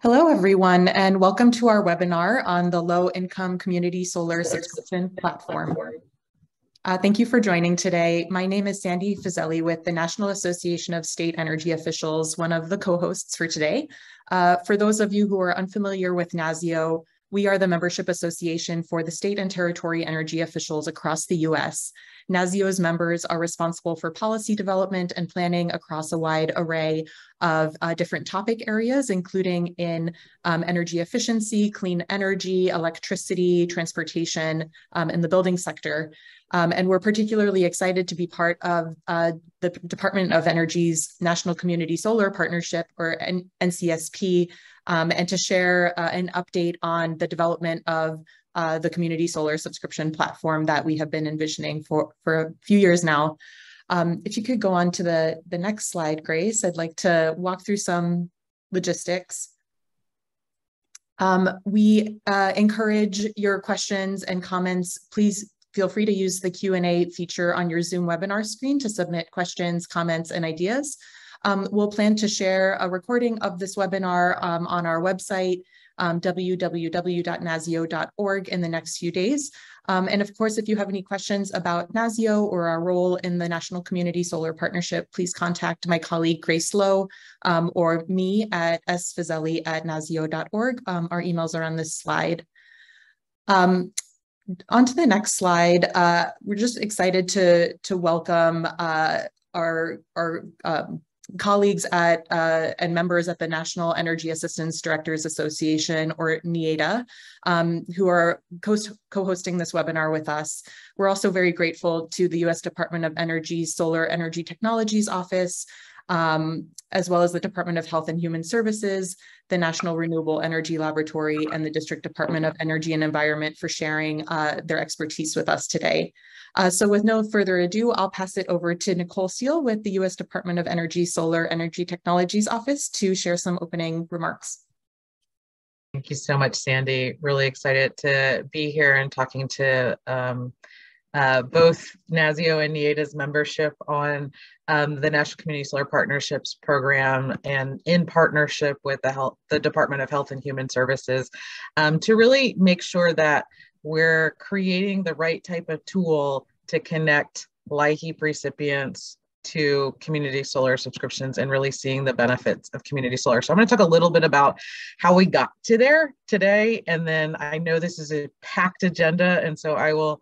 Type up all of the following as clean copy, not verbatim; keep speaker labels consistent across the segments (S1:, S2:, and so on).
S1: Hello, everyone, and welcome to our webinar on the low-income community solar subscription platform. Thank you for joining today. My name is Sandy Fazeli with the National Association of State Energy Officials, one of the co-hosts for today. For those of you who are unfamiliar with NASEO, we are the membership association for the state and territory energy officials across the U.S. NASEO's members are responsible for policy development and planning across a wide array of different topic areas, including in energy efficiency, clean energy, electricity, transportation, and the building sector. And we're particularly excited to be part of the Department of Energy's National Community Solar Partnership, or NCSP, and to share an update on the development of the community solar subscription platform that we have been envisioning for a few years now. If you could go on to the next slide, Grace, I'd like to walk through some logistics. We encourage your questions and comments. Please feel free to use the Q&A feature on your Zoom webinar screen to submit questions, comments, and ideas. We'll plan to share a recording of this webinar on our website, www.naseo.org, in the next few days. And of course, if you have any questions about NASEO or our role in the National Community Solar Partnership, please contact my colleague Grace Lowe or me at sfazeli@naseo.org. Our emails are on this slide. On to the next slide. We're just excited to welcome our colleagues at and members at the National Energy Assistance Directors Association, or NEADA, who are co-hosting this webinar with us. We're also very grateful to the U.S. Department of Energy's Solar Energy Technologies Office, as well as the Department of Health and Human Services, the National Renewable Energy Laboratory, and the District Department of Energy and Environment for sharing their expertise with us today. So with no further ado, I'll pass it over to Nicole Seal with the U.S. Department of Energy Solar Energy Technologies Office to share some opening remarks.
S2: Thank you so much, Sandy. Really excited to be here and talking to both NASEO and NEADA's membership on the National Community Solar Partnerships program, and in partnership with the Department of Health and Human Services, to really make sure that we're creating the right type of tool to connect Lahi recipients to community solar subscriptions and really seeing the benefits of community solar. So I'm going to talk a little bit about how we got to there today, and then I know this is a packed agenda, and so I will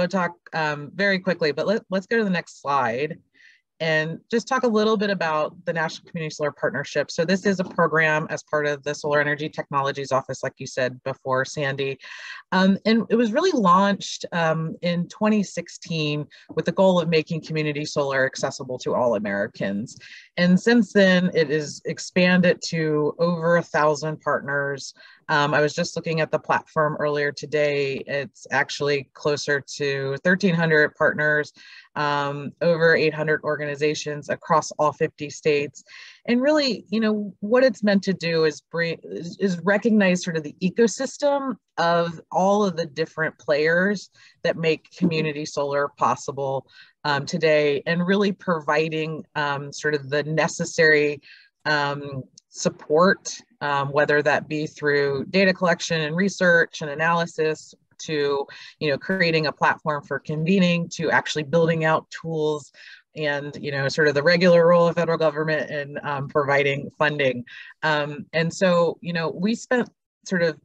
S2: talk very quickly, but let's go to the next slide and just talk a little bit about the National Community Solar Partnership. So this is a program as part of the Solar Energy Technologies Office, like you said before, Sandy. And it was really launched in 2016 with the goal of making community solar accessible to all Americans. And since then, it is expanded to over 1,000 partners. I was just looking at the platform earlier today. It's actually closer to 1,300 partners, over 800 organizations across all 50 states. And really, you know, what it's meant to do is recognize sort of the ecosystem of all of the different players that make community solar possible today, and really providing sort of the necessary support, whether that be through data collection and research and analysis, to, you know, creating a platform for convening, to actually building out tools, and, you know, sort of the regular role of federal government in providing funding. And so, you know, we spent sort of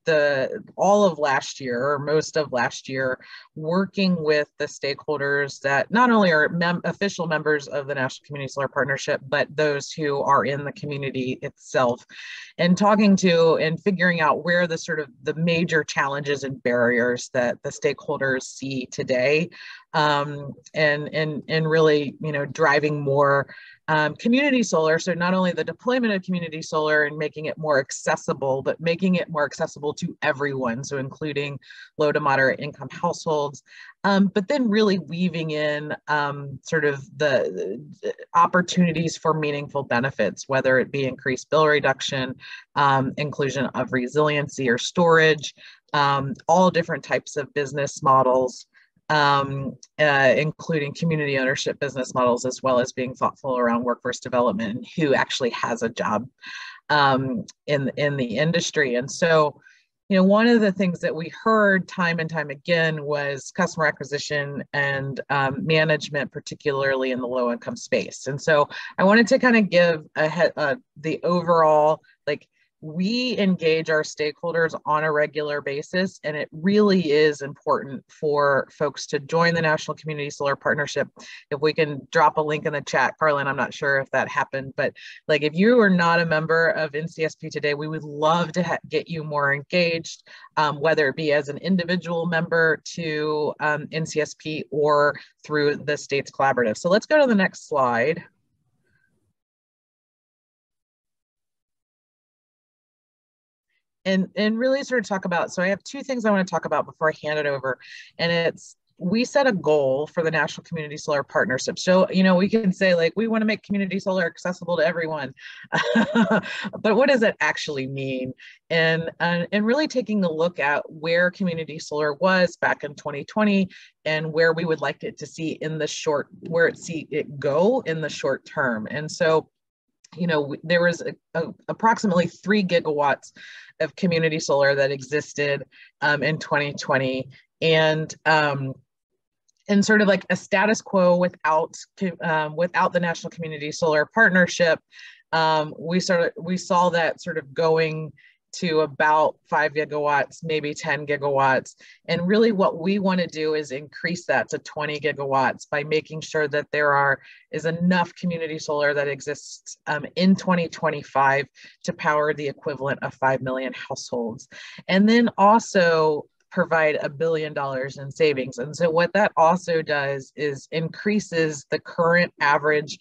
S2: all of last year, or most of last year, working with the stakeholders that not only are official members of the National Community Solar Partnership, but those who are in the community itself, and talking to and figuring out where the sort of the major challenges and barriers that the stakeholders see today, and really, you know, driving more community solar. So not only the deployment of community solar and making it more accessible, but making it more accessible to everyone, so including low to moderate income households, but then really weaving in sort of the opportunities for meaningful benefits, whether it be increased bill reduction, inclusion of resiliency or storage, all different types of business models, including community ownership business models, as well as being thoughtful around workforce development and who actually has a job. in the industry. And so, one of the things that we heard time and time again was customer acquisition and management, particularly in the low income space. And so I wanted to kind of give the overall, like, we engage our stakeholders on a regular basis, and it really is important for folks to join the National Community Solar Partnership. If we can drop a link in the chat, Carlin, I'm not sure if that happened, but like, if you are not a member of NCSP today, we would love to get you more engaged, whether it be as an individual member to NCSP or through the state's collaborative. So let's go to the next slide. And really sort of talk about, so I have two things I want to talk about before I hand it over. And it's, we set a goal for the National Community Solar Partnership. So, we can say, like, we want to make community solar accessible to everyone. But what does that actually mean? And really taking a look at where community solar was back in 2020 and where we would like it to see in the see it go in the short term. And so, there was approximately 3 gigawatts of community solar that existed in 2020, and sort of like a status quo without the National Community Solar Partnership. We saw that sort of going to about 5 gigawatts, maybe 10 gigawatts. And really what we want to do is increase that to 20 gigawatts by making sure that there is enough community solar that exists in 2025 to power the equivalent of 5 million households. And then also provide $1 billion in savings. And so what that also does is increases the current average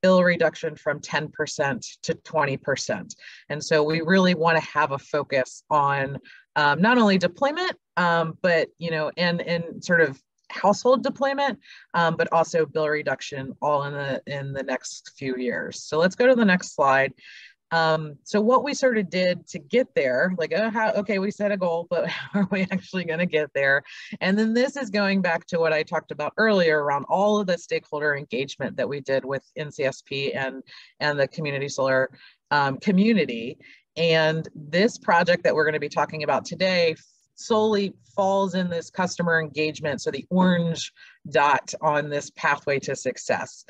S2: bill reduction from 10% to 20%. And so we really want to have a focus on not only deployment, but, and sort of household deployment, but also bill reduction all in the next few years. So let's go to the next slide. So what we sort of did to get there, like, okay, we set a goal, but how are we actually going to get there? And then this is going back to what I talked about earlier around all of the stakeholder engagement that we did with NCSP and the community solar community. And this project that we're going to be talking about today solely falls in this customer engagement. So the orange dot on this pathway to success.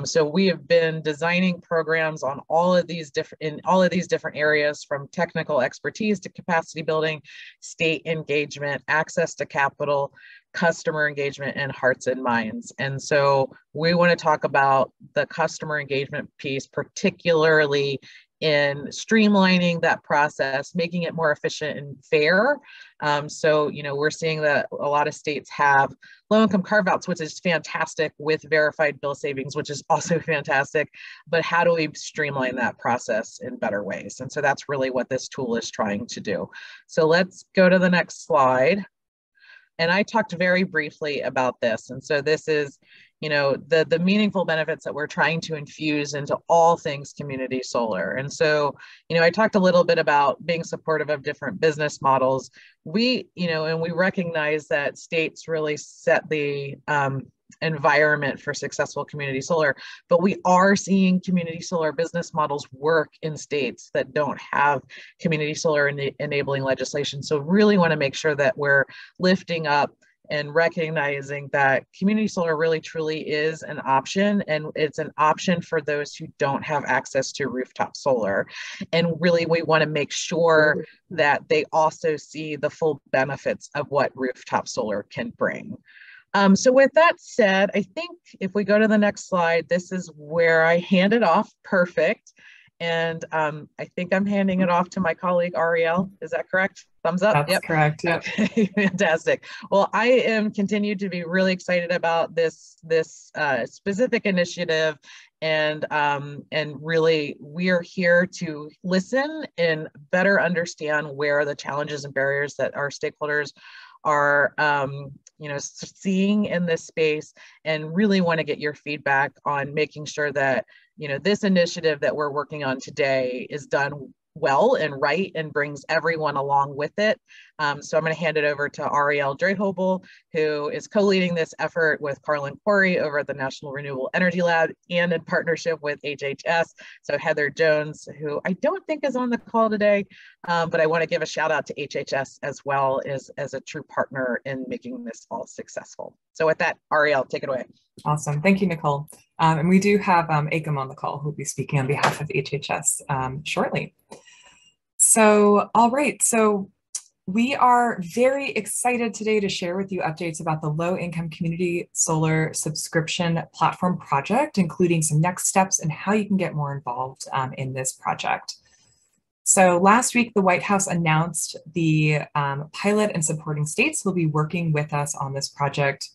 S2: So we have been designing programs on all of these different areas, from technical expertise to capacity building, state engagement, access to capital, customer engagement, and hearts and minds. And so we want to talk about the customer engagement piece, particularly in streamlining that process, making it more efficient and fair. So, we're seeing that a lot of states have low-income carve-outs, which is fantastic, with verified bill savings, which is also fantastic. But how do we streamline that process in better ways? And so that's really what this tool is trying to do. So let's go to the next slide. And I talked very briefly about this. And so this is, the meaningful benefits that we're trying to infuse into all things community solar. And so, I talked a little bit about being supportive of different business models. We, and we recognize that states really set the environment for successful community solar, but we are seeing community solar business models work in states that don't have community solar enabling legislation. So really want to make sure that we're lifting up and recognizing that community solar really truly is an option, and it's an option for those who don't have access to rooftop solar. And really, we want to make sure that they also see the full benefits of what rooftop solar can bring. So with that said, I think if we go to the next slide, this is where I hand it off. Perfect. And I think I'm handing it off to my colleague, Ariel. Is that correct? Thumbs up?
S3: That's correct. Yep.
S2: Okay, fantastic. Well, I am continued to be really excited about this specific initiative, and really we are here to listen and better understand where the challenges and barriers that our stakeholders are seeing in this space, and really want to get your feedback on making sure that this initiative that we're working on today is done well and right and brings everyone along with it. So I'm going to hand it over to Ariel Drehobel, who is co-leading this effort with Carlin Corey over at the National Renewable Energy Lab and in partnership with HHS. So Heather Jones, who I don't think is on the call today, but I want to give a shout out to HHS as well as a true partner in making this all successful. So with that, Ariel, take it away.
S3: Awesome. Thank you, Nicole. And we do have Akam on the call who will be speaking on behalf of HHS shortly. So, all right. So we are very excited today to share with you updates about the low-income community solar subscription platform project, including some next steps and how you can get more involved in this project. So last week, the White House announced the pilot and supporting states will be working with us on this project.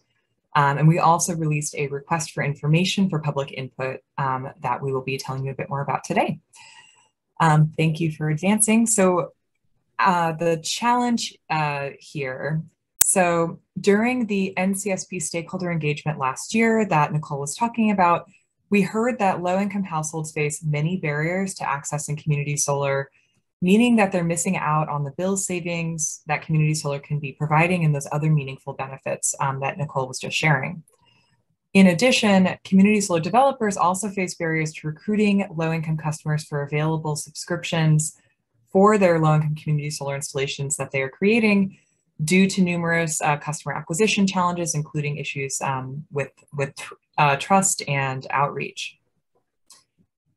S3: And we also released a request for information for public input that we will be telling you a bit more about today. Thank you for advancing. So the challenge here, so during the NCSP stakeholder engagement last year that Nicole was talking about, we heard that low-income households face many barriers to accessing community solar, meaning that they're missing out on the bill savings that community solar can be providing and those other meaningful benefits that Nicole was just sharing. In addition, community solar developers also face barriers to recruiting low-income customers for available subscriptions for their low-income community solar installations that they are creating due to numerous customer acquisition challenges, including issues with trust and outreach.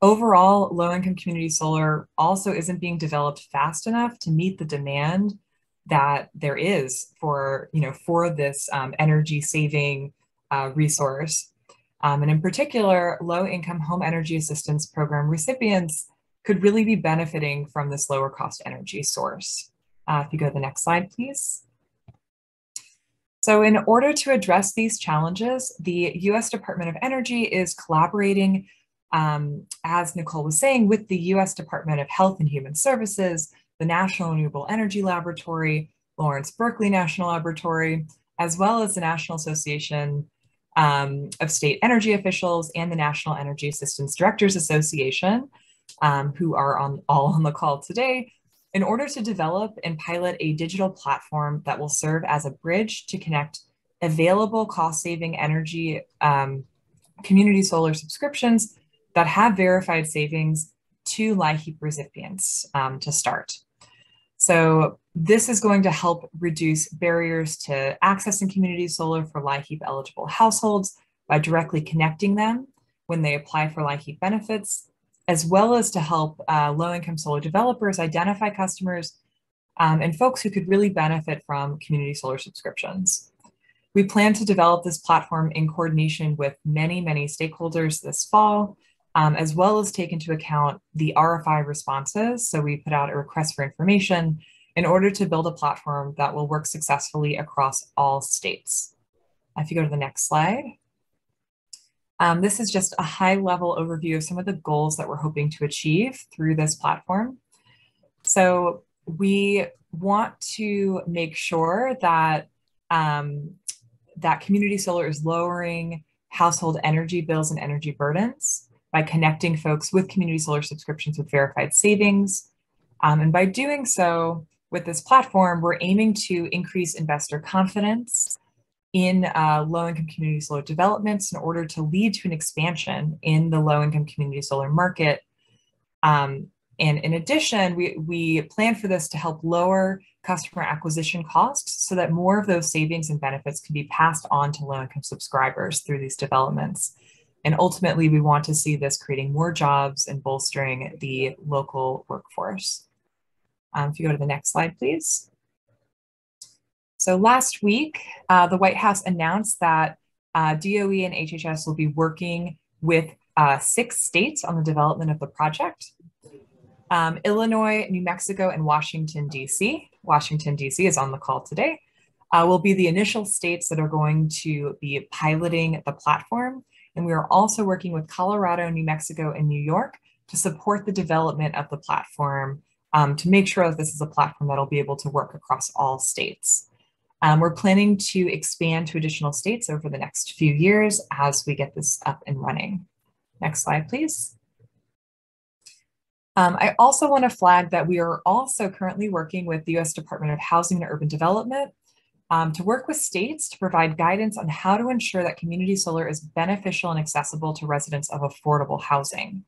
S3: Overall, low-income community solar also isn't being developed fast enough to meet the demand that there is for, for this energy-saving resource. And in particular, low-income home energy assistance program recipients could really be benefiting from this lower cost energy source. If you go to the next slide, please. So in order to address these challenges, the US Department of Energy is collaborating, as Nicole was saying, with the US Department of Health and Human Services, the National Renewable Energy Laboratory, Lawrence Berkeley National Laboratory, as well as the National Association of State Energy Officials and the National Energy Assistance Directors Association, who are all on the call today, in order to develop and pilot a digital platform that will serve as a bridge to connect available cost-saving energy community solar subscriptions that have verified savings to Lahi recipients to start. So this is going to help reduce barriers to accessing community solar for LIHEAP eligible households by directly connecting them when they apply for LIHEAP benefits, as well as to help low-income solar developers identify customers and folks who could really benefit from community solar subscriptions. We plan to develop this platform in coordination with many stakeholders this fall, as well as take into account the RFI responses. So we put out a request for information in order to build a platform that will work successfully across all states. If you go to the next slide. This is just a high-level overview of some of the goals that we're hoping to achieve through this platform. So we want to make sure that, that community solar is lowering household energy bills and energy burdens by connecting folks with community solar subscriptions with verified savings. And by doing so with this platform, we're aiming to increase investor confidence in low-income community solar developments in order to lead to an expansion in the low-income community solar market. And in addition, we plan for this to help lower customer acquisition costs so that more of those savings and benefits can be passed on to low-income subscribers through these developments. And ultimately, we want to see this creating more jobs and bolstering the local workforce. If you go to the next slide, please. So last week, the White House announced that DOE and HHS will be working with 6 states on the development of the project. Illinois, New Mexico, and Washington, D.C. Washington, D.C. is on the call today, will be the initial states that are going to be piloting the platform. And we are also working with Colorado, New Mexico, and New York to support the development of the platform to make sure that this is a platform that'll be able to work across all states. We're planning to expand to additional states over the next few years as we get this up and running. Next slide, please. I also want to flag that we are also currently working with the U.S. Department of Housing and Urban Development to work with states to provide guidance on how to ensure that community solar is beneficial and accessible to residents of affordable housing.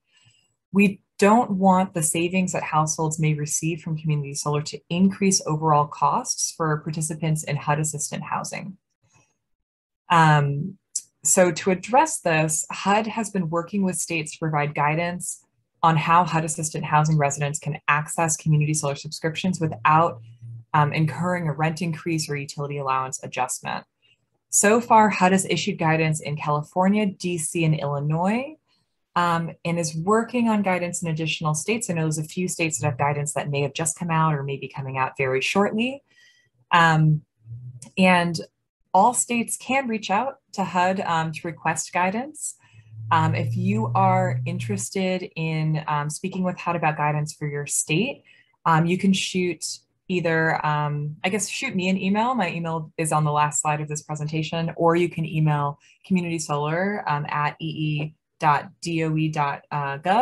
S3: We don't want the savings that households may receive from community solar to increase overall costs for participants in HUD-assisted housing. So to address this, HUD has been working with states to provide guidance on how HUD-assisted housing residents can access community solar subscriptions without incurring a rent increase or utility allowance adjustment. So far, HUD has issued guidance in California, DC, and Illinois, and is working on guidance in additional states. I know there's a few states that have guidance that may have just come out or may be coming out very shortly. And all states can reach out to HUD to request guidance. If you are interested in speaking with HUD about guidance for your state, you can shoot either, shoot me an email. My email is on the last slide of this presentation, or you can email Community Solar at ee.doe.gov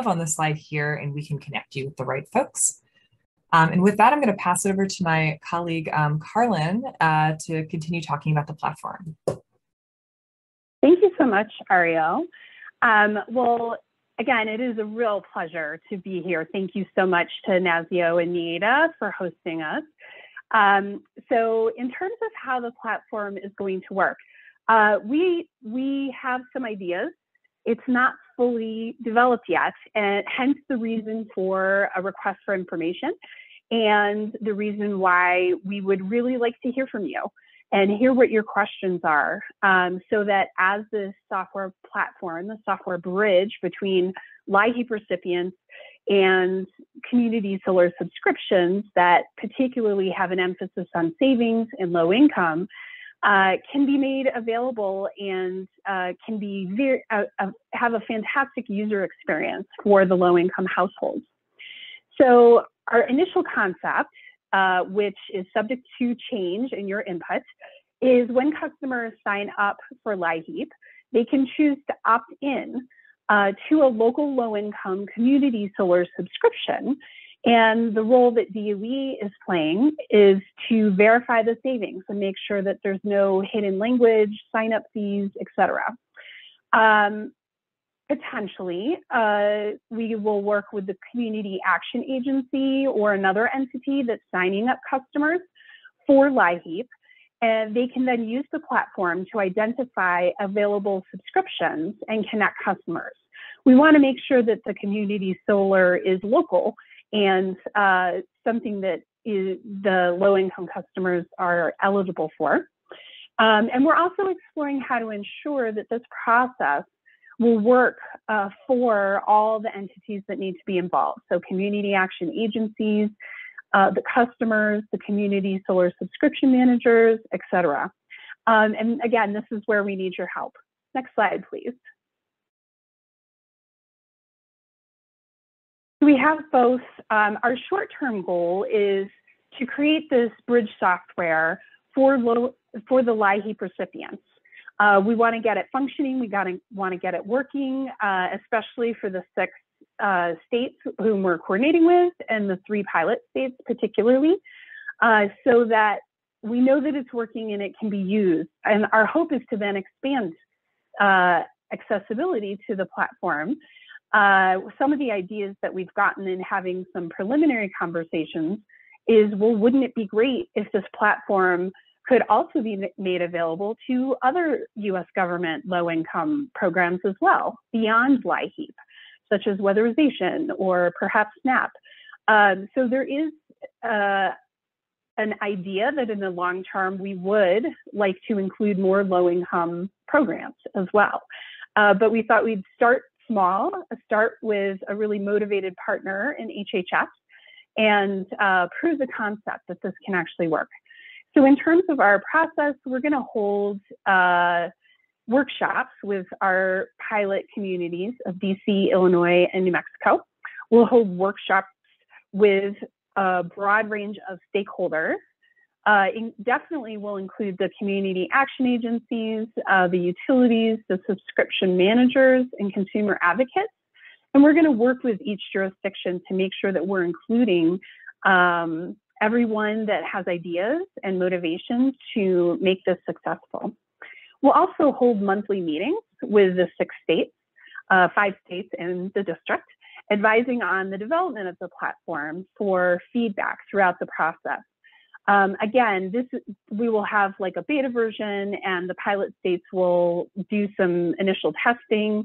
S3: on the slide here, and we can connect you with the right folks. And with that, I'm going to pass it over to my colleague, Carlin, to continue talking about the platform.
S4: Thank you so much, Ariel. Well, again, it is a real pleasure to be here. Thank you so much to NASEO and NEADA for hosting us. So in terms of how the platform is going to work, we have some ideas. It's not fully developed yet, and hence the reason for a request for information and the reason why we would really like to hear from you and hear what your questions are, so that as this software platform, the software bridge between LIHEAP recipients and community solar subscriptions that particularly have an emphasis on savings and low income, can be made available and can be have a fantastic user experience for the low income households. So our initial concept, which is subject to change in your input, is when customers sign up for LIHEAP, they can choose to opt in to a local low-income community solar subscription. And the role that DOE is playing is to verify the savings and make sure that there's no hidden language, sign-up fees, etc. Potentially, we will work with the Community Action Agency or another entity that's signing up customers for LIHEAP, and they can then use the platform to identify available subscriptions and connect customers. We want to make sure that the community solar is local and something that the low-income customers are eligible for. And we're also exploring how to ensure that this process will work for all the entities that need to be involved. So community action agencies, the customers, the community solar subscription managers, etc. And again, this is where we need your help. Next slide, please. We have both. Our short-term goal is to create this bridge software for the LIHEAP recipients. We want to get it functioning. We want to get it working, especially for the 6 states whom we're coordinating with and the 3 pilot states particularly, so that we know that it's working and it can be used. And our hope is to then expand accessibility to the platform. Some of the ideas that we've gotten in having some preliminary conversations is, well, wouldn't it be great if this platform could also be made available to other U.S. government low-income programs as well, beyond LIHEAP, such as weatherization or perhaps SNAP. So there is an idea that in the long term, we would like to include more low-income programs as well. But we thought we'd start small, start with a really motivated partner in HHS, and prove the concept that this can actually work. So in terms of our process, we're going to hold workshops with our pilot communities of DC, Illinois, and New Mexico. We'll hold workshops with a broad range of stakeholders. Definitely will include the community action agencies, the utilities, the subscription managers, and consumer advocates. And we're going to work with each jurisdiction to make sure that we're including everyone that has ideas and motivations to make this successful. We'll also hold monthly meetings with the 6 states, 5 states and the district, advising on the development of the platform for feedback throughout the process. Again, we will have like a beta version, and the pilot states will do some initial testing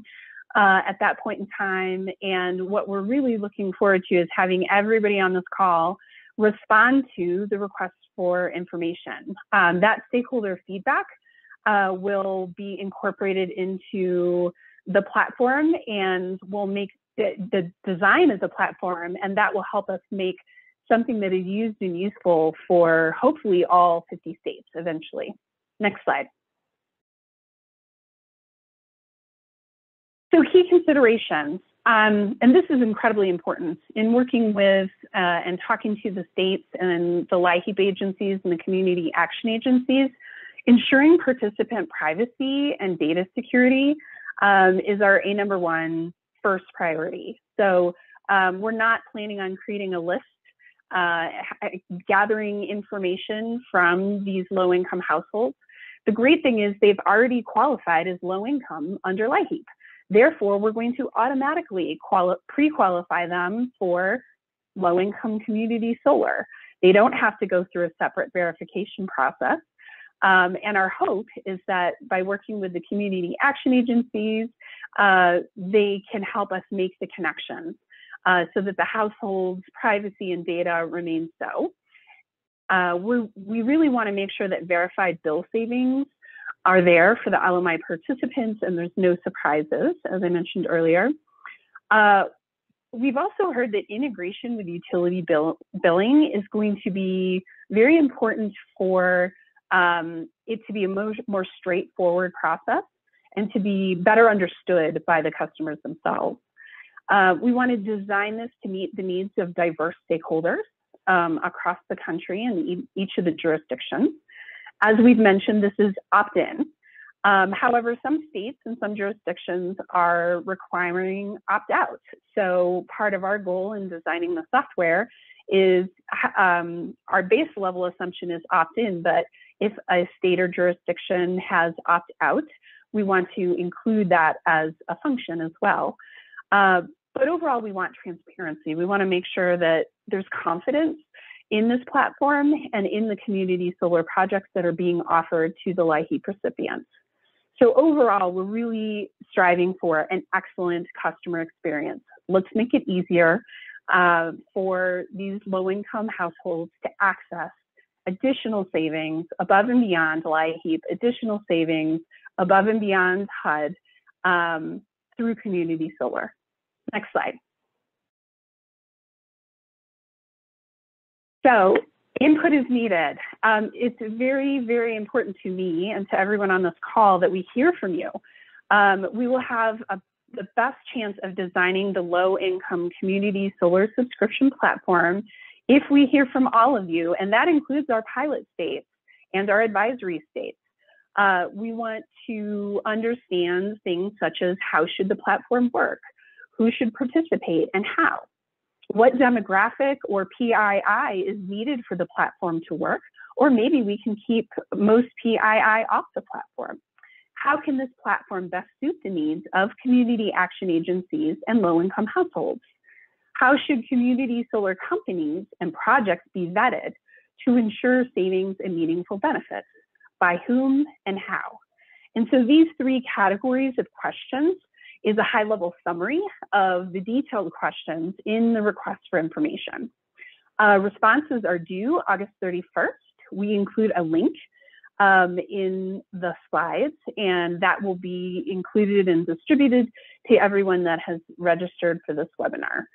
S4: at that point in time. And what we're really looking forward to is having everybody on this call respond to the request for information. That stakeholder feedback will be incorporated into the platform, and will make the design of the platform, and that will help us make something that is used and useful for hopefully all 50 states eventually. Next slide. So key considerations, and this is incredibly important in working with and talking to the states and the LIHEAP agencies and the community action agencies. Ensuring participant privacy and data security is our #1 first priority. So we're not planning on creating a list, gathering information from these low-income households. The great thing is they've already qualified as low-income under LIHEAP. Therefore, we're going to automatically pre-qualify them for low-income community solar. They don't have to go through a separate verification process. And our hope is that by working with the community action agencies, they can help us make the connections so that the household's privacy and data remain so. We really want to make sure that verified bill savings are there for the LMI participants, and there's no surprises, as I mentioned earlier. We've also heard that integration with utility billing is going to be very important for it to be a more straightforward process and to be better understood by the customers themselves. We want to design this to meet the needs of diverse stakeholders across the country and each of the jurisdictions. As we've mentioned, this is opt-in. However, some states and some jurisdictions are requiring opt-out. So part of our goal in designing the software is our base level assumption is opt-in, but if a state or jurisdiction has opt-out, we want to include that as a function as well. But overall, we want transparency. We want to make sure that there's confidence in this platform and in the community solar projects that are being offered to the LIHEAP recipients. So overall, we're really striving for an excellent customer experience. Let's make it easier for these low-income households to access additional savings above and beyond LIHEAP, additional savings above and beyond HUD through community solar. Next slide. So input is needed. It's very, very important to me and to everyone on this call that we hear from you. We will have the best chance of designing the low-income community solar subscription platform if we hear from all of you, and that includes our pilot states and our advisory states. We want to understand things such as how should the platform work, who should participate, and how. What demographic or PII is needed for the platform to work, or maybe we can keep most PII off the platform. How can this platform best suit the needs of community action agencies and low-income households? How should community solar companies and projects be vetted to ensure savings and meaningful benefits? By whom and how? And so these 3 categories of questions is a high-level summary of the detailed questions in the request for information. Responses are due August 31st. We include a link in the slides, and that will be included and distributed to everyone that has registered for this webinar.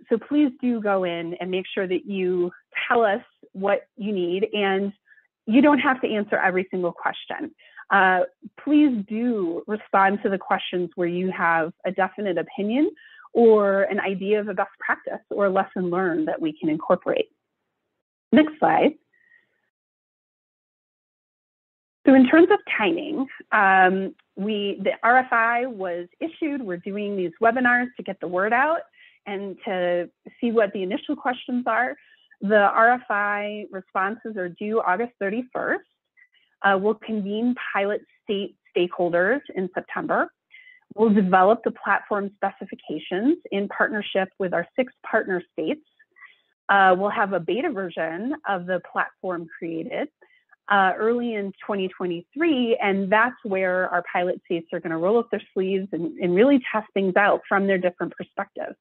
S4: So please do go in and make sure that you tell us what you need, and you don't have to answer every single question. Please do respond to the questions where you have a definite opinion or an idea of a best practice or a lesson learned that we can incorporate. Next slide. So in terms of timing, the RFI was issued. We're doing these webinars to get the word out and to see what the initial questions are. The RFI responses are due August 31st. We'll convene pilot state stakeholders in September. We'll develop the platform specifications in partnership with our 6 partner states. We'll have a beta version of the platform created early in 2023, and that's where our pilot states are going to roll up their sleeves and really test things out from their different perspectives.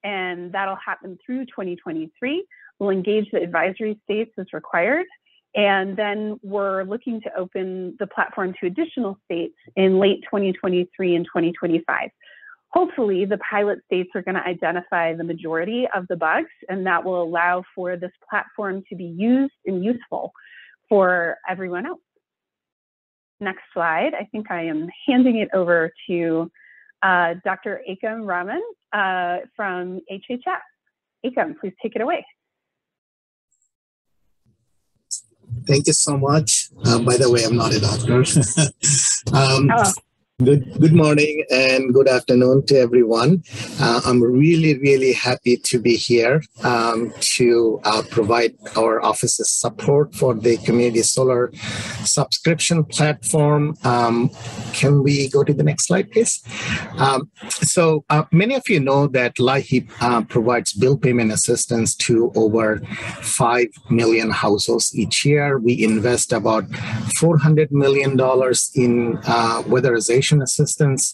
S4: And that'll happen through 2023. We'll engage the advisory states as required, and then we're looking to open the platform to additional states in late 2023 and 2025. Hopefully, the pilot states are going to identify the majority of the bugs, and that will allow for this platform to be used and useful for everyone else. Next slide. I think I am handing it over to Dr. Ekam Raman from HHS. Ekam, please take it away.
S5: Thank you so much. By the way, I'm not a doctor. Good morning and good afternoon to everyone. I'm really happy to be here to provide our office's support for the community solar subscription platform. Can we go to the next slide, please? So many of you know that Lahi provides bill payment assistance to over 5 million households each year. We invest about $400 million in weatherization assistance.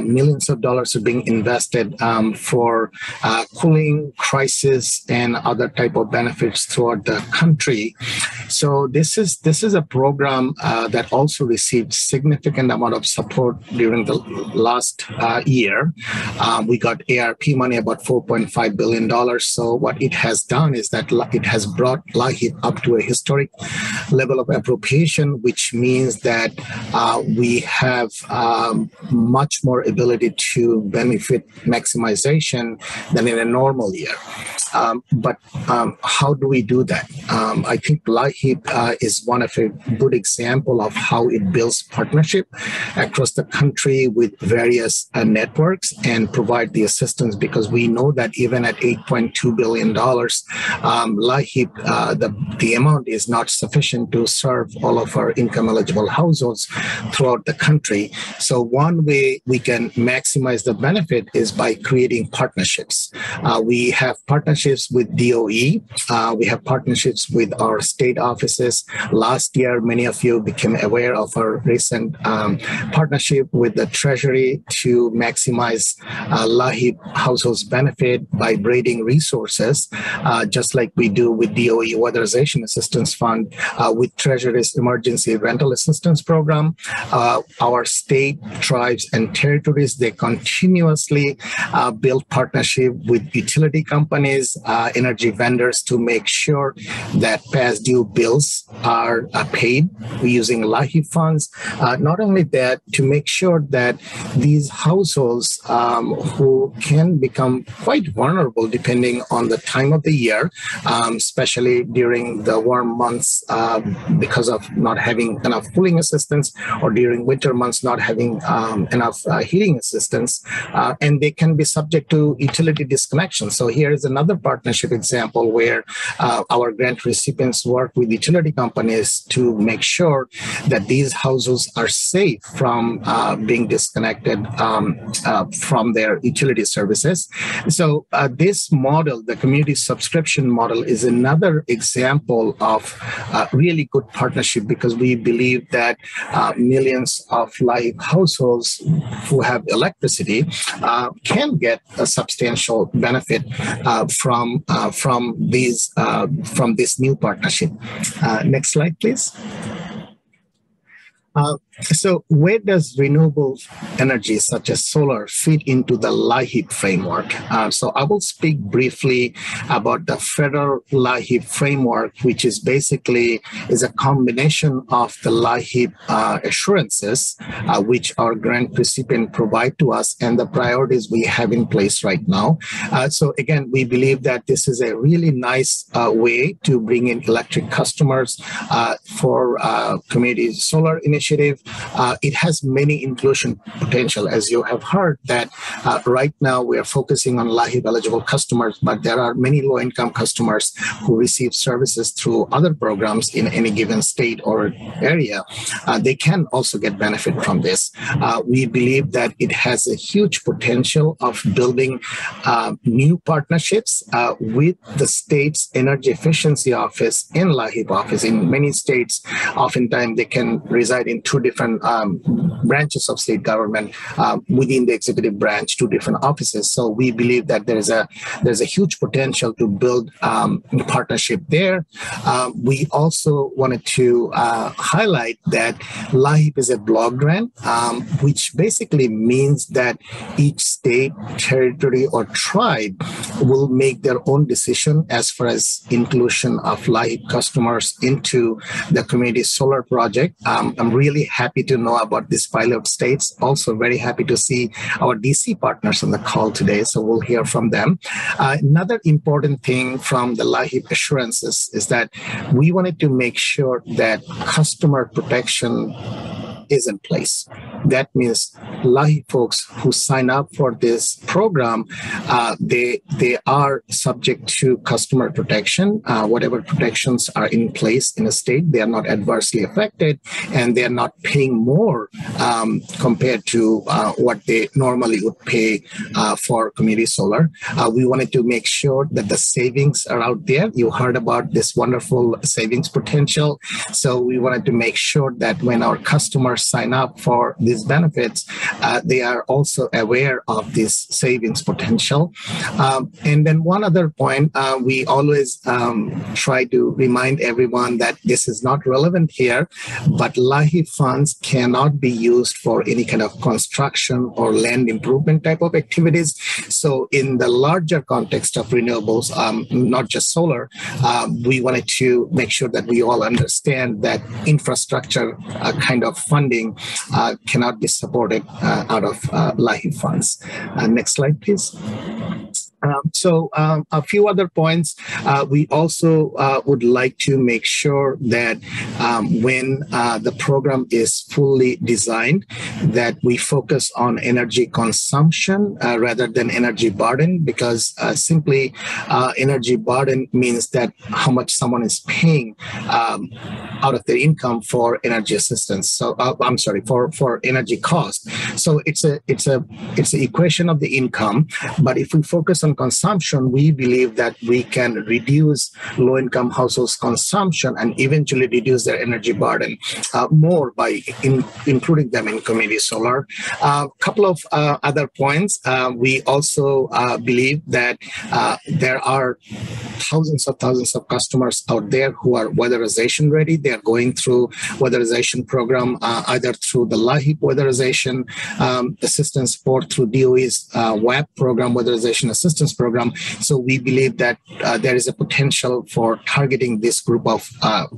S5: Millions of dollars are being invested for cooling, crisis, and other type of benefits throughout the country. So this is a program that also received significant amount of support during the last year. We got ARP money, about $4.5 billion. So what it has done is that it has brought Lahi up to a historic level of appropriation, which means that we have much more ability to benefit maximization than in a normal year. But how do we do that? I think Lahi is one of a good example of how it builds partnership across the country with various networks and provide the assistance, because we know that even at $8.2 billion, Lahi, the amount is not sufficient to serve all of our income eligible households throughout the country. So one way we can maximize the benefit is by creating partnerships. We have partnerships with DOE. We have partnerships with our state offices. Last year, many of you became aware of our recent partnership with the Treasury to maximize Lahi households benefit by braiding resources, just like we do with DOE Weatherization Assistance Fund, with Treasury's Emergency Rental Assistance Program. Our state, tribes, and territories, they continuously build partnership with utility companies, energy vendors, to make sure that past due bills are paid using Lahi funds. Not only that, to make sure that these households who can become quite vulnerable depending on the time of the year, especially during the warm months because of not having enough cooling assistance, or during winter months not having enough heating assistance, and they can be subject to utility disconnection. So here is another partnership example where our grant recipients work with utility companies to make sure that these households are safe from being disconnected from their utility services. So this model, the community subscription model, is another example of really good partnership, because we believe that millions of Lahi households who have electricity can get a substantial benefit from this new partnership. Next slide, please. So where does renewable energy such as solar fit into the Lahi framework? So I will speak briefly about the federal Lahi framework, which is basically is a combination of the Lahi assurances, which our grant recipient provide to us, and the priorities we have in place right now. So again, we believe that this is a really nice way to bring in electric customers for community solar initiative. It has many inclusion potential, as you have heard that right now we are focusing on Lahi eligible customers, but there are many low-income customers who receive services through other programs in any given state or area. They can also get benefit from this. We believe that it has a huge potential of building new partnerships with the state's energy efficiency office in Lahi office. In many states, oftentimes they can reside in two different branches of state government within the executive branch, two different offices. So we believe that there's a huge potential to build partnership there. We also wanted to highlight that Lahi is a block grant, which basically means that each state, territory, or tribe will make their own decision as far as inclusion of Lahi customers into the community solar project. I'm really happy to know about these pilot states. Also very happy to see our DC partners on the call today, so we'll hear from them. Another important thing from the Lahi assurances is that we wanted to make sure that customer protection is in place. That means Lahi folks who sign up for this program, they are subject to customer protection. Whatever protections are in place in a state, they are not adversely affected, and they are not paying more compared to what they normally would pay for community solar. We wanted to make sure that the savings are out there. You heard about this wonderful savings potential. So we wanted to make sure that when our customers sign up for these benefits, they are also aware of this savings potential. And then one other point, we always try to remind everyone that this is not relevant here, but Lahi funds cannot be used for any kind of construction or land improvement type of activities. So in the larger context of renewables, not just solar, we wanted to make sure that we all understand that infrastructure kind of funding cannot be supported out of Lahi funds. Next slide, please. So a few other points. We also would like to make sure that when the program is fully designed, that we focus on energy consumption rather than energy burden, because simply energy burden means that how much someone is paying out of their income for energy assistance. So I'm sorry, for energy cost. So it's an equation of the income, but if we focus on consumption, we believe that we can reduce low-income households' consumption and eventually reduce their energy burden more by including them in community solar. A couple of other points. We also believe that there are thousands of customers out there who are weatherization ready. They are going through weatherization program either through the Lahi weatherization assistance support through DOE's WAP program, weatherization assistance program. So we believe that there is a potential for targeting this group of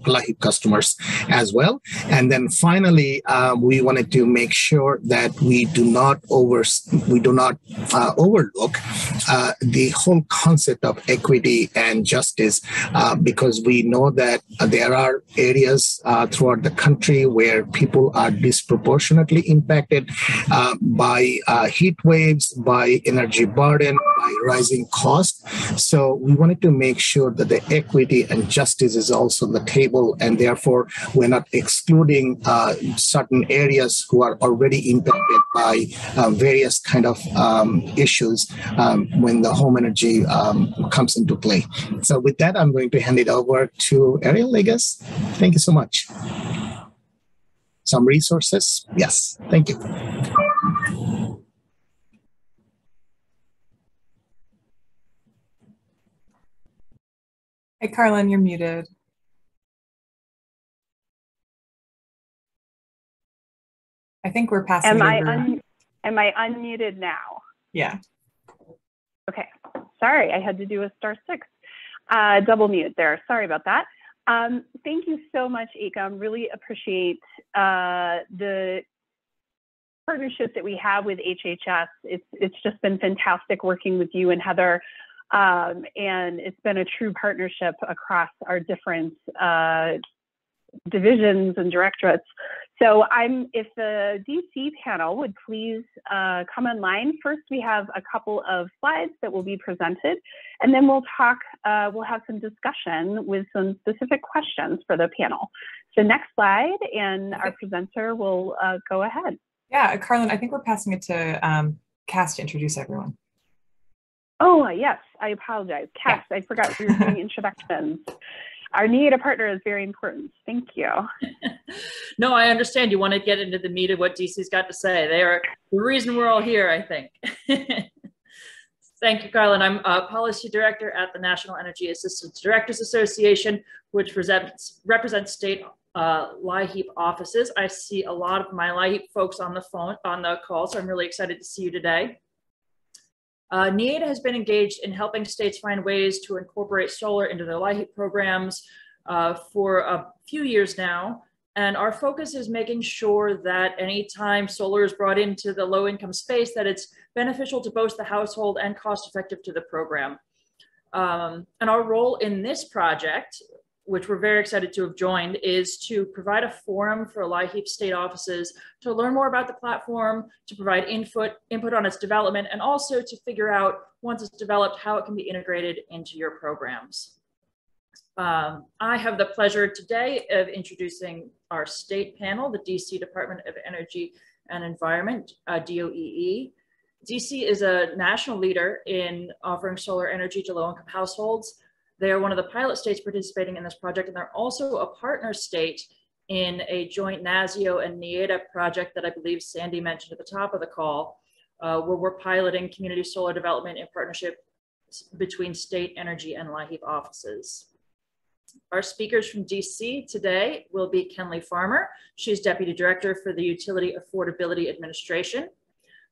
S5: Lahi customers as well. And then finally, we wanted to make sure that we do not overlook the whole concept of equity and justice, because we know that there are areas throughout the country where people are disproportionately impacted by heat waves, by energy burden, by rising cost. So we wanted to make sure that the equity and justice is also on the table, and therefore we're not excluding certain areas who are already impacted by various kind of issues when the home energy comes into play. So with that, I'm going to hand it over to Ariel, I guess. Thank you so much. Some resources? Yes, thank you.
S3: Hey, Carlin, you're muted. I think we're passing it over.
S4: Am I unmuted now?
S3: Yeah.
S4: Okay. Sorry, I had to do a *6. Double mute there. Sorry about that. Thank you so much, Akam. Really appreciate the partnership that we have with HHS. It's just been fantastic working with you and Heather. And it's been a true partnership across our different divisions and directorates. So if the DC panel would please come online. First, we have a couple of slides that will be presented, and then we'll have some discussion with some specific questions for the panel. So next slide, and our presenter will go ahead.
S3: Yeah, Carlin, I think we're passing it to Cass to introduce everyone.
S4: Oh, yes, I apologize. Cass, yeah. I forgot we were doing introductions. Our NEADA partner is very important. Thank you.
S6: No, I understand you want to get into the meat of what DC's got to say. They are the reason we're all here, I think. Thank you, Carlin. I'm a policy director at the National Energy Assistance Directors Association, which represents state Lahi offices. I see a lot of my Lahi folks on the call, so I'm really excited to see you today. NEADA has been engaged in helping states find ways to incorporate solar into their Lahi programs for a few years now. And our focus is making sure that anytime solar is brought into the low-income space, that it's beneficial to both the household and cost-effective to the program. And our role in this project, which we're very excited to have joined, is to provide a forum for Lahi state offices to learn more about the platform, to provide input on its development, and also to figure out, once it's developed, how it can be integrated into your programs. I have the pleasure today of introducing our state panel, the DC Department of Energy and Environment, DOEE. DC is a national leader in offering solar energy to low-income households. They are one of the pilot states participating in this project, and they're also a partner state in a joint NASEO and NEADA project that I believe Sandy mentioned at the top of the call, where we're piloting community solar development in partnership between state energy and Lahi offices. Our speakers from DC today will be Kenley Farmer. She's Deputy Director for the Utility Affordability Administration.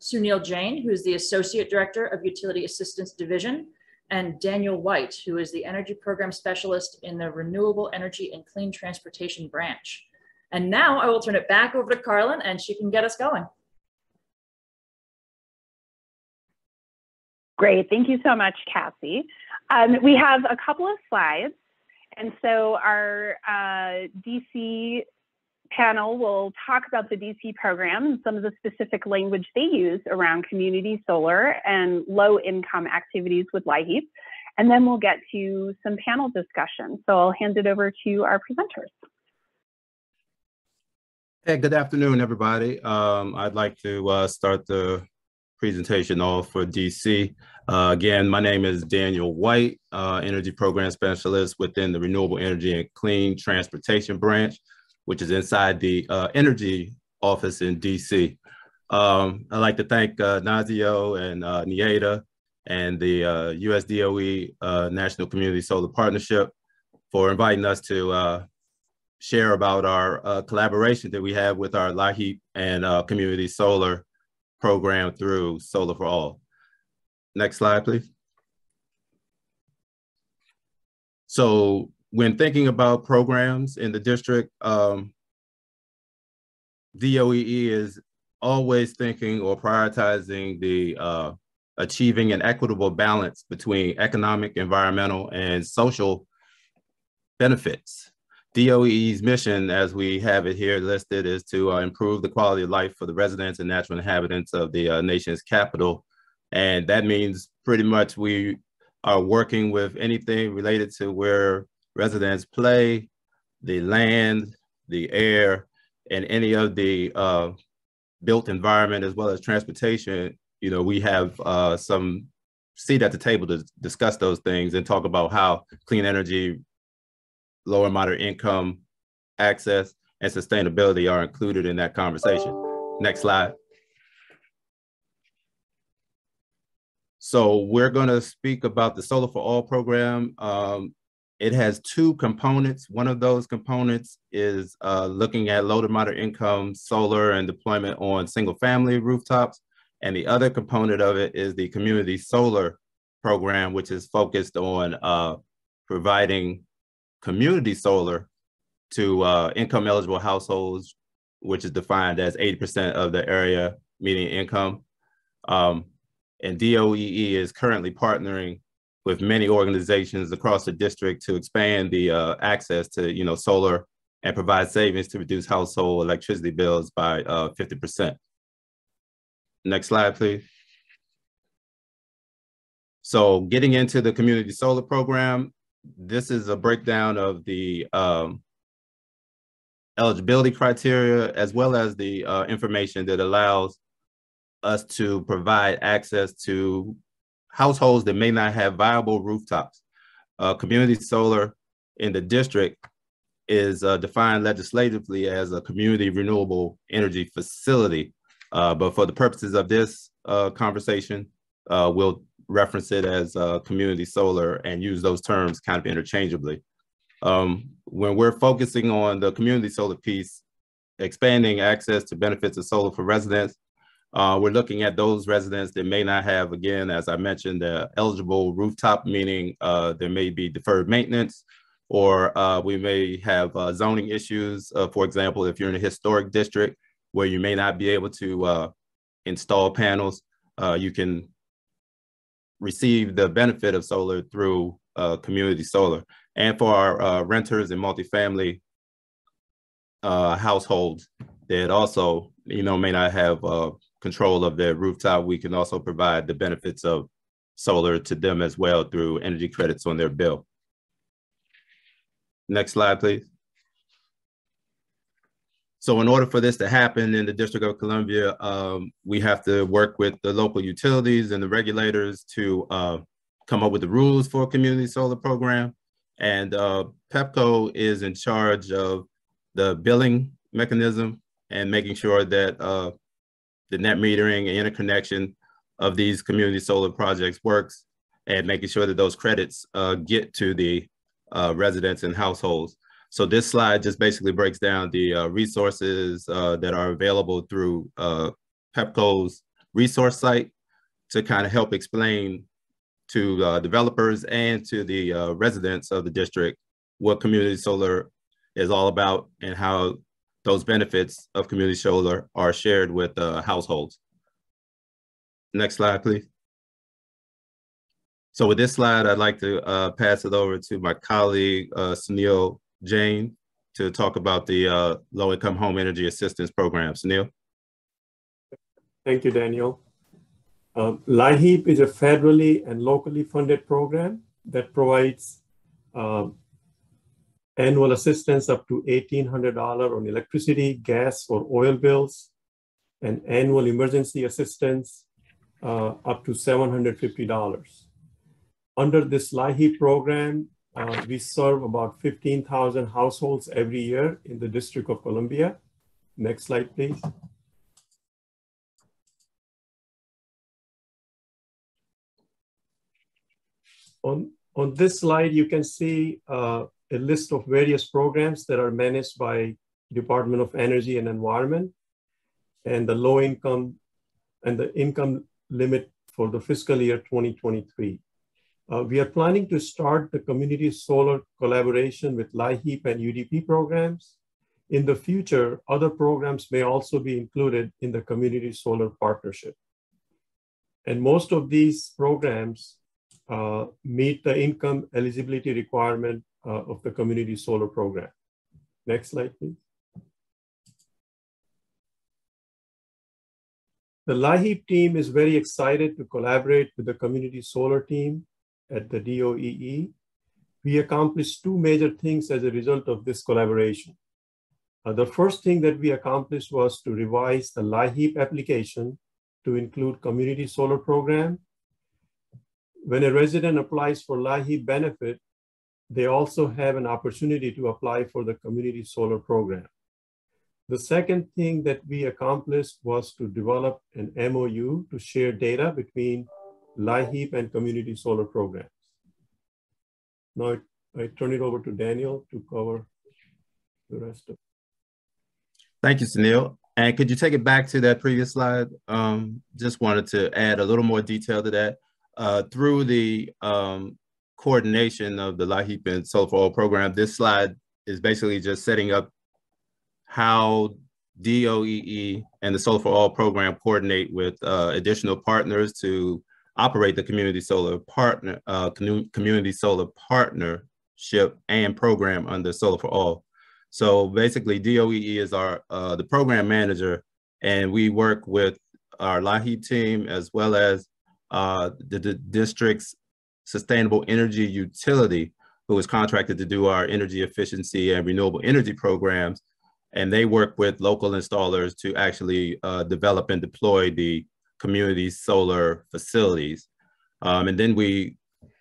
S6: Sunil Jain, who is the Associate Director of Utility Assistance Division, and Daniel White, who is the Energy Program Specialist in the Renewable Energy and Clean Transportation Branch. And now I will turn it back over to Carlin, and she can get us going.
S4: Great, thank you so much, Cassie. We have a couple of slides. And so our DC panel will talk about the DC program and some of the specific language they use around community solar and low-income activities with Lahi. And then we'll get to some panel discussion. So I'll hand it over to our presenters.
S7: Hey, good afternoon, everybody. I'd like to start the presentation off for DC. Again, my name is Daniel White, Energy Program Specialist within the Renewable Energy and Clean Transportation Branch, which is inside the Energy Office in DC. I'd like to thank NASEO and NEADA and the USDOE National Community Solar Partnership for inviting us to share about our collaboration that we have with our Lahi and Community Solar program through Solar for All. Next slide, please. So when thinking about programs in the district, DOEE is always thinking or prioritizing the achieving an equitable balance between economic, environmental, and social benefits. DOEE's mission, as we have it here listed, is to improve the quality of life for the residents and natural inhabitants of the nation's capital. And that means pretty much we are working with anything related to where residents play, the land, the air, and any of the built environment, as well as transportation. You know, we have some seat at the table to discuss those things and talk about how clean energy, low and moderate income access, and sustainability are included in that conversation. Next slide. So we're going to speak about the Solar for All program. It has two components. One of those components is looking at low to moderate income solar and deployment on single family rooftops. And the other component of it is the community solar program, which is focused on providing community solar to income eligible households, which is defined as 80% of the area median income. And DOEE is currently partnering with many organizations across the district to expand the access to solar and provide savings to reduce household electricity bills by 50%. Next slide, please. So getting into the community solar program, this is a breakdown of the eligibility criteria, as well as the information that allows us to provide access to households that may not have viable rooftops. Community solar in the district is defined legislatively as a community renewable energy facility. But for the purposes of this conversation, we'll reference it as community solar and use those terms kind of interchangeably. When we're focusing on the community solar piece, expanding access to benefits of solar for residents, we're looking at those residents that may not have, again, as I mentioned, the eligible rooftop, meaning there may be deferred maintenance, or we may have zoning issues. For example, if you're in a historic district where you may not be able to install panels, you can receive the benefit of solar through community solar. And for our renters and multifamily households that also, may not have control of their rooftop, we can also provide the benefits of solar to them as well through energy credits on their bill. Next slide, please. So in order for this to happen in the District of Columbia, we have to work with the local utilities and the regulators to come up with the rules for a community solar program. And PEPCO is in charge of the billing mechanism and making sure that the net metering and interconnection of these community solar projects works, and making sure that those credits get to the residents and households. So this slide just basically breaks down the resources that are available through PEPCO's resource site to kind of help explain to developers and to the residents of the district what community solar is all about and how those benefits of community solar are shared with households. Next slide, please. So with this slide, I'd like to pass it over to my colleague, Sunil Jain, to talk about the low-income home energy assistance program. Sunil.
S8: Thank you, Daniel. LIHEAP is a federally and locally funded program that provides annual assistance up to $1,800 on electricity, gas, or oil bills, and annual emergency assistance up to $750. Under this LIHEAP program, we serve about 15,000 households every year in the District of Columbia. Next slide, please. On this slide, you can see a list of various programs that are managed by Department of Energy and Environment, and the low income and the income limit for the fiscal year 2023. We are planning to start the community solar collaboration with LIHEAP and UDP programs. In the future, other programs may also be included in the community solar partnership. And most of these programs meet the income eligibility requirement of the community solar program. Next slide, please. The LIHEAP team is very excited to collaborate with the community solar team at the DOEE. We accomplished two major things as a result of this collaboration. The first thing that we accomplished was to revise the LIHEAP application to include community solar program. When a resident applies for LIHEAP benefit, they also have an opportunity to apply for the community solar program. The second thing that we accomplished was to develop an MOU to share data between LIHEAP and community solar programs. Now, I turn it over to Daniel to cover the rest of it.
S7: Thank you, Sunil. And could you take it back to that previous slide? Just wanted to add a little more detail to that. Through the coordination of the LIHEAP and Solar for All program, this slide is basically just setting up how DOEE and the Solar for All program coordinate with additional partners to operate the community solar partnership and program under Solar for All. So basically, DOEE is our the program manager, and we work with our LIHEAP team as well as the district's sustainable energy utility, who is contracted to do our energy efficiency and renewable energy programs. And they work with local installers to actually develop and deploy the community solar facilities. And then we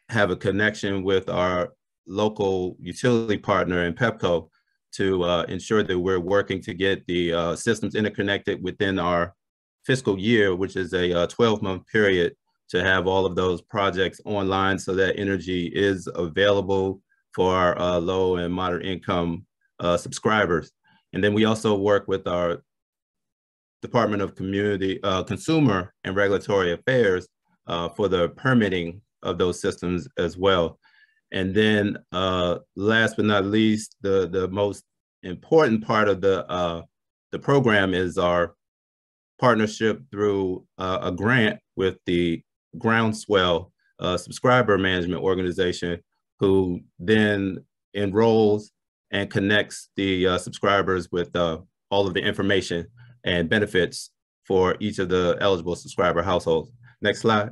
S7: have a connection with our local utility partner in PEPCO to ensure that we're working to get the systems interconnected within our fiscal year, which is a 12-month period, to have all of those projects online so that energy is available for our low and moderate income subscribers. And then we also work with our Department of Consumer and Regulatory Affairs for the permitting of those systems as well. And then last but not least, the most important part of the program is our partnership through a grant with the Groundswell subscriber management organization, who then enrolls and connects the subscribers with all of the information and benefits for each of the eligible subscriber households. Next slide.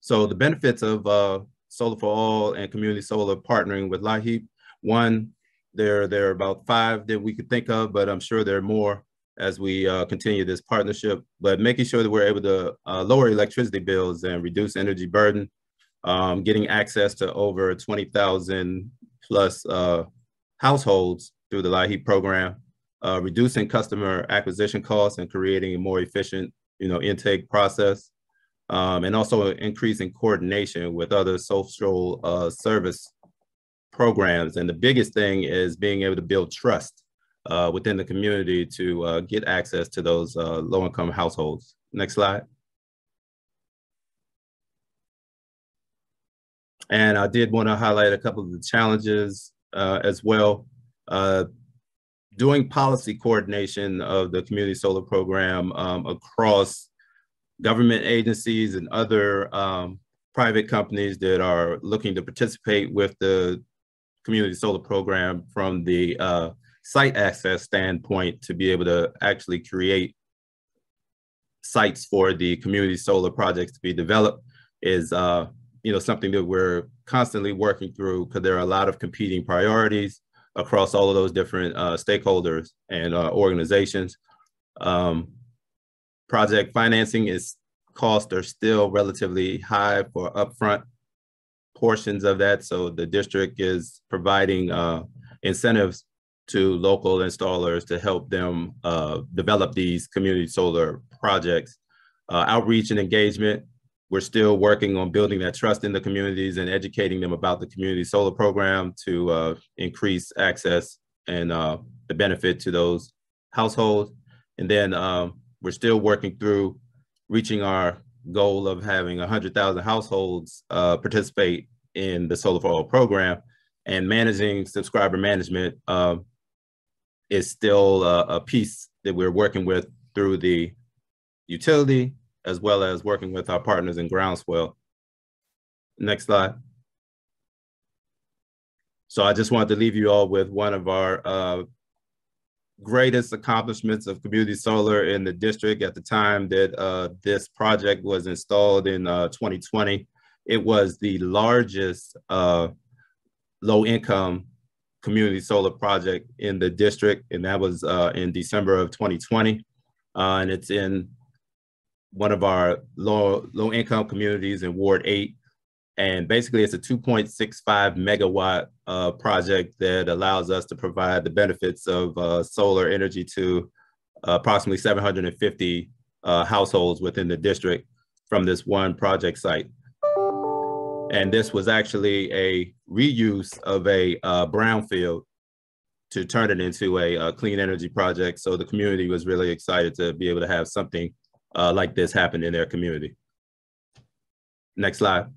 S7: So the benefits of Solar for All and community solar partnering with LIHEAP: one, there are about 5 that we could think of, but I'm sure there are more as we continue this partnership. But making sure that we're able to lower electricity bills and reduce energy burden, getting access to over 20,000 plus households through the LIHEAP program, reducing customer acquisition costs and creating a more efficient, intake process, and also increasing coordination with other social service programs. And the biggest thing is being able to build trust within the community to get access to those low-income households. Next slide. And I did want to highlight a couple of the challenges as well. Doing policy coordination of the community solar program across government agencies and other private companies that are looking to participate with the community solar program from the site access standpoint, to be able to actually create sites for the community solar projects to be developed is something that we're constantly working through, because there are a lot of competing priorities across all of those different stakeholders and organizations. Project financing costs are still relatively high for upfront portions of that. So the district is providing incentives to local installers to help them develop these community solar projects. Outreach and engagement, we're still working on building that trust in the communities and educating them about the community solar program to increase access and the benefit to those households. And then we're still working through reaching our goal of having 100,000 households participate in the Solar for All program, and managing subscriber management is still a piece that we're working with through the utility, as well as working with our partners in Groundswell. Next slide. So I just wanted to leave you all with one of our greatest accomplishments of community solar in the district at the time that this project was installed in 2020. It was the largest low-income community solar project in the district, and that was in December of 2020. And it's in one of our low-income communities in Ward 8. And basically it's a 2.65 megawatt project that allows us to provide the benefits of solar energy to approximately 750 households within the district from this one project site. And this was actually a reuse of a brownfield to turn it into a clean energy project. So the community was really excited to be able to have something like this happen in their community. Next slide.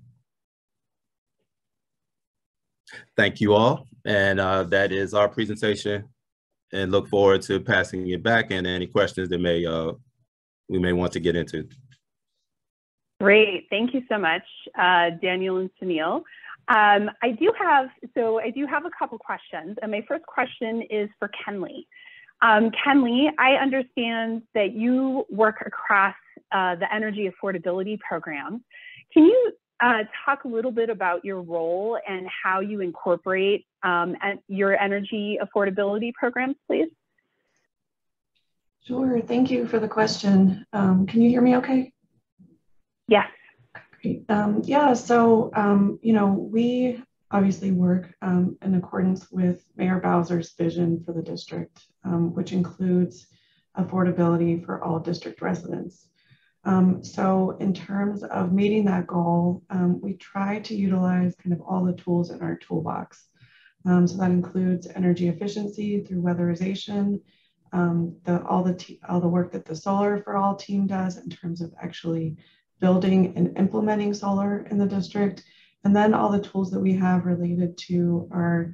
S7: Thank you all. And that is our presentation, and look forward to passing it back and any questions that we may want to get into.
S4: Great, thank you so much, Daniel and Sunil. I do have a couple questions, and my first question is for Kenley. Kenley, I understand that you work across the energy affordability program. Can you talk a little bit about your role and how you incorporate your energy affordability programs, please?
S9: Sure, thank you for the question. Can you hear me okay?
S4: Yes.
S9: Great. Yeah, so, you know, we obviously work in accordance with Mayor Bowser's vision for the district, which includes affordability for all district residents. So in terms of meeting that goal, we try to utilize kind of all the tools in our toolbox. So that includes energy efficiency through weatherization, all the work that the Solar for All team does in terms of actually building and implementing solar in the district, and then all the tools that we have related to our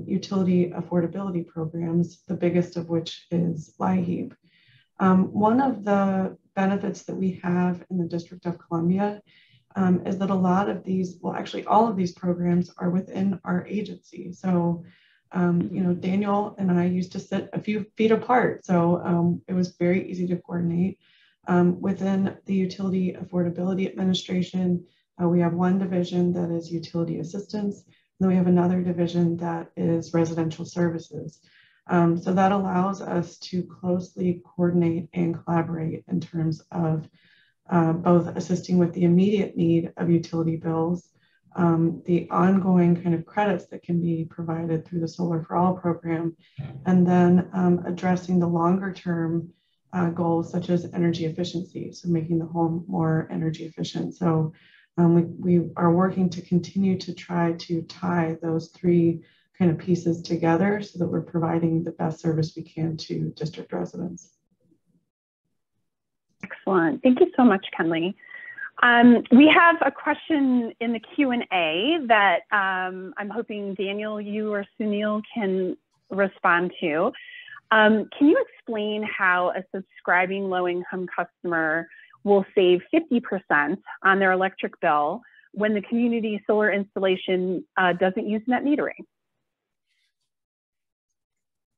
S9: utility affordability programs, the biggest of which is Lahi. One of the benefits that we have in the District of Columbia is that a lot of these, well, actually all of these programs are within our agency. So, you know, Daniel and I used to sit a few feet apart. So it was very easy to coordinate. Within the Utility Affordability Administration, we have one division that is utility assistance, and then we have another division that is residential services. So that allows us to closely coordinate and collaborate in terms of both assisting with the immediate need of utility bills, the ongoing kind of credits that can be provided through the Solar for All program, and then addressing the longer term goals such as energy efficiency, so making the home more energy efficient. So we are working to continue to try to tie those three kind of pieces together so that we're providing the best service we can to district residents.
S4: Excellent. Thank you so much, Kenley. We have a question in the Q&A that I'm hoping Daniel, you or Sunil can respond to. Can you explain how a subscribing low-income customer will save 50% on their electric bill when the community solar installation doesn't use net metering?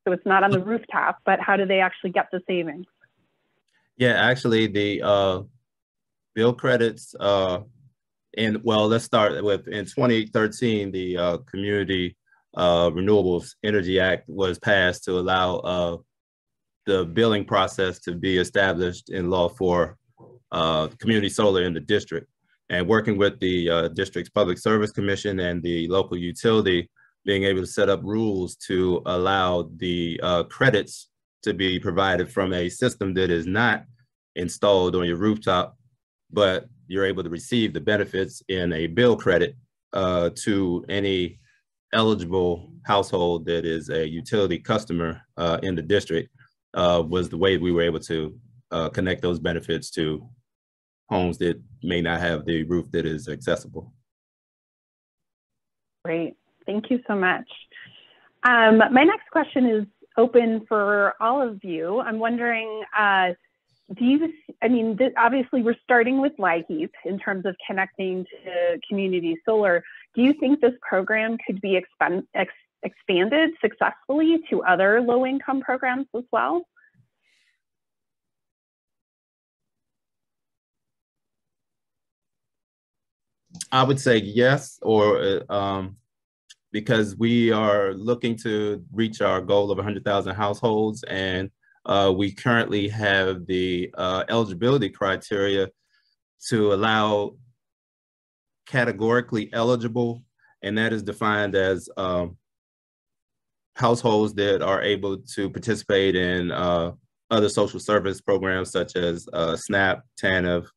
S4: So it's not on the rooftop, but how do they actually get the savings?
S7: Yeah, actually the bill credits, well, let's start with, in 2013, the Community Renewable Energy Act was passed to allow the billing process to be established in law for community solar in the district. And working with the district's Public Service Commission and the local utility, being able to set up rules to allow the credits to be provided from a system that is not installed on your rooftop, but you're able to receive the benefits in a bill credit to any eligible household that is a utility customer in the district, was the way we were able to connect those benefits to homes that may not have the roof that is accessible.
S4: Great, thank you so much. My next question is open for all of you. I'm wondering, obviously we're starting with Lahi in terms of connecting to community solar. Do you think this program could be expanded successfully to other low-income programs as well?
S7: I would say yes, or because we are looking to reach our goal of 100,000 households, and we currently have the eligibility criteria to allow categorically eligible, and that is defined as households that are able to participate in other social service programs such as SNAP, TANF,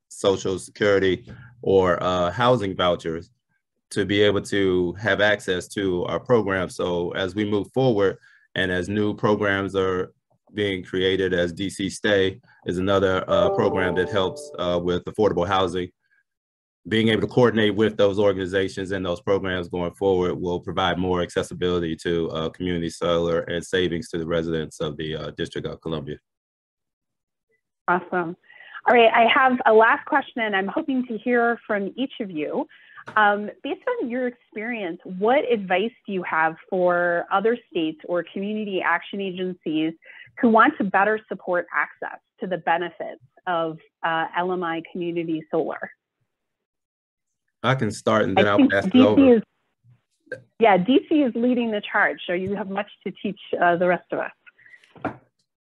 S7: Social Security, or housing vouchers to be able to have access to our program. So as we move forward and as new programs are being created, as DC Stay is another program that helps with affordable housing, being able to coordinate with those organizations and those programs going forward will provide more accessibility to community solar and savings to the residents of the District of Columbia.
S4: Awesome. All right, I have a last question, and I'm hoping to hear from each of you. Based on your experience, what advice do you have for other states or community action agencies who want to better support access to the benefits of LMI community solar?
S7: I can start and then I'll pass it over.
S4: DC is leading the charge, so you have much to teach the rest of us.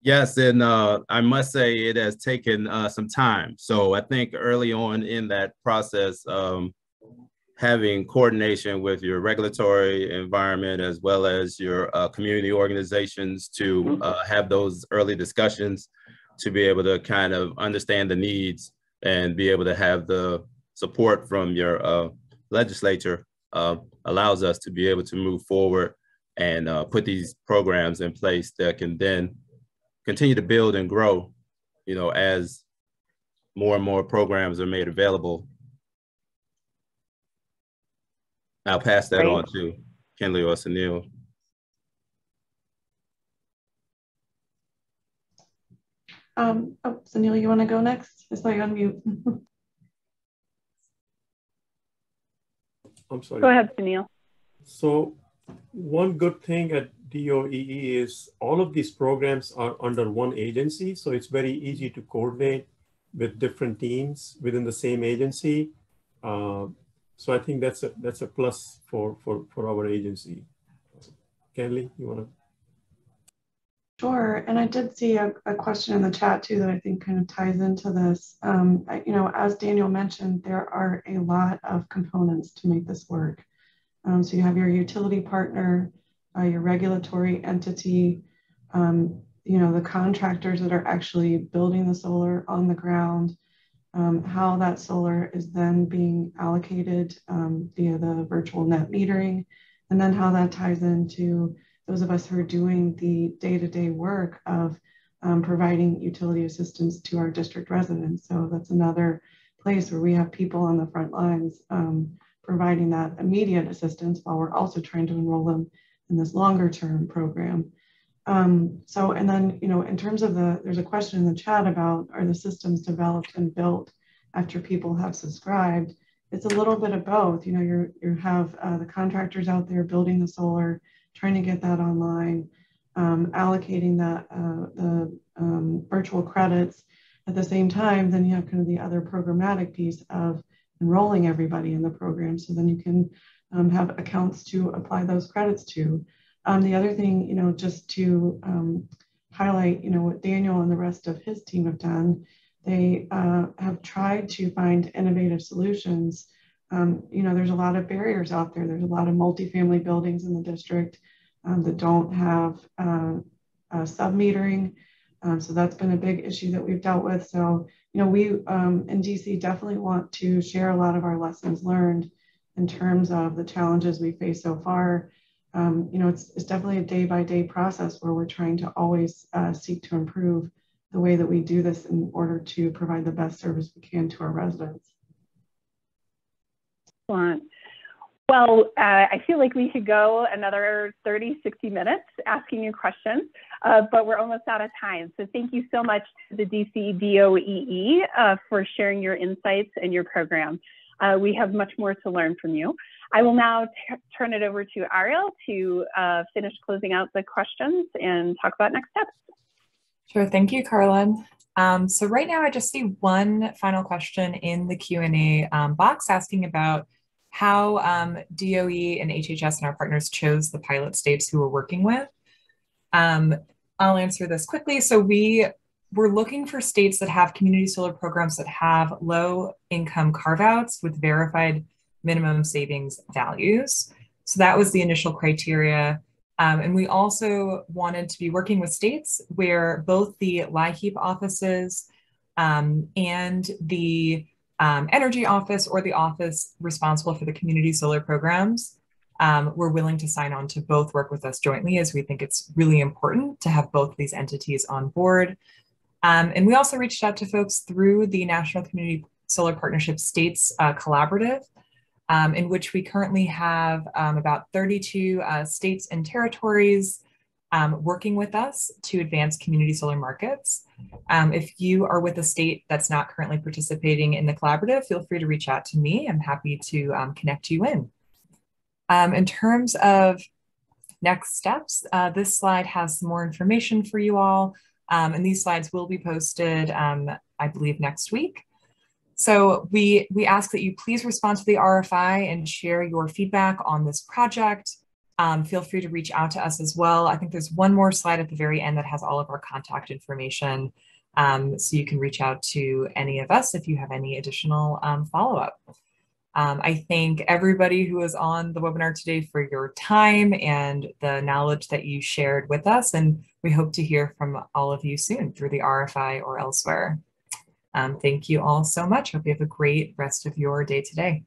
S7: Yes, and I must say it has taken some time. So I think early on in that process, having coordination with your regulatory environment as well as your community organizations to have those early discussions to be able to kind of understand the needs and be able to have the support from your legislature allows us to be able to move forward and put these programs in place that can then continue to build and grow, you know, as more and more programs are made available. I'll pass that on to Kinley or Sunil.
S9: Sunil, you want to go next? I saw you on mute.
S8: I'm sorry.
S4: Go ahead, Sunil.
S8: So one good thing at DOEE is all of these programs are under one agency. So it's very easy to coordinate with different teams within the same agency. So I think that's a plus for our agency. Kenley, you want to?
S9: Sure, and I did see a question in the chat too that I think kind of ties into this. You know, as Daniel mentioned, there are a lot of components to make this work. So you have your utility partner, your regulatory entity, you know, the contractors that are actually building the solar on the ground, how that solar is then being allocated via the virtual net metering, and then how that ties into those of us who are doing the day-to-day work of providing utility assistance to our district residents. So that's another place where we have people on the front lines providing that immediate assistance while we're also trying to enroll them in this longer term program. So, and then, you know, in terms of there's a question in the chat about, are the systems developed and built after people have subscribed? It's a little bit of both. You know, you have the contractors out there building the solar, trying to get that online, allocating that the virtual credits. At the same time, then you have kind of the other programmatic piece of enrolling everybody in the program. So then you can have accounts to apply those credits to. The other thing, you know, just to highlight, you know, what Daniel and the rest of his team have done, they have tried to find innovative solutions. You know, there's a lot of barriers out there. There's a lot of multifamily buildings in the district that don't have sub-metering. So that's been a big issue that we've dealt with. So, you know, we in DC definitely want to share a lot of our lessons learned in terms of the challenges we face so far. You know, it's definitely a day-by-day process where we're trying to always seek to improve the way that we do this in order to provide the best service we can to our residents.
S4: Excellent. Well, I feel like we could go another 30, 60 minutes asking you questions, but we're almost out of time. So thank you so much to the DC DOEE for sharing your insights and your program. We have much more to learn from you. I will now turn it over to Ariel to finish closing out the questions and talk about next steps.
S3: Sure, thank you, Carlin. So right now I just see one final question in the Q&A box asking about how DOE and HHS and our partners chose the pilot states who we're working with. I'll answer this quickly. So we're looking for states that have community solar programs that have low income carve-outs with verified minimum savings values. So that was the initial criteria. And we also wanted to be working with states where both the Lahi offices and the energy office or the office responsible for the community solar programs, we're willing to sign on to both work with us jointly, as we think it's really important to have both these entities on board. And we also reached out to folks through the National Community Solar Partnership States Collaborative, in which we currently have about 32 states and territories working with us to advance community solar markets. If you are with a state that's not currently participating in the collaborative, feel free to reach out to me. I'm happy to connect you in. In terms of next steps, this slide has some more information for you all, and these slides will be posted, I believe, next week. So we ask that you please respond to the RFI and share your feedback on this project. Feel free to reach out to us as well. I think there's one more slide at the very end that has all of our contact information, so you can reach out to any of us if you have any additional follow-up. I thank everybody who was on the webinar today for your time and the knowledge that you shared with us, and we hope to hear from all of you soon through the RFI or elsewhere. Thank you all so much. Hope you have a great rest of your day today.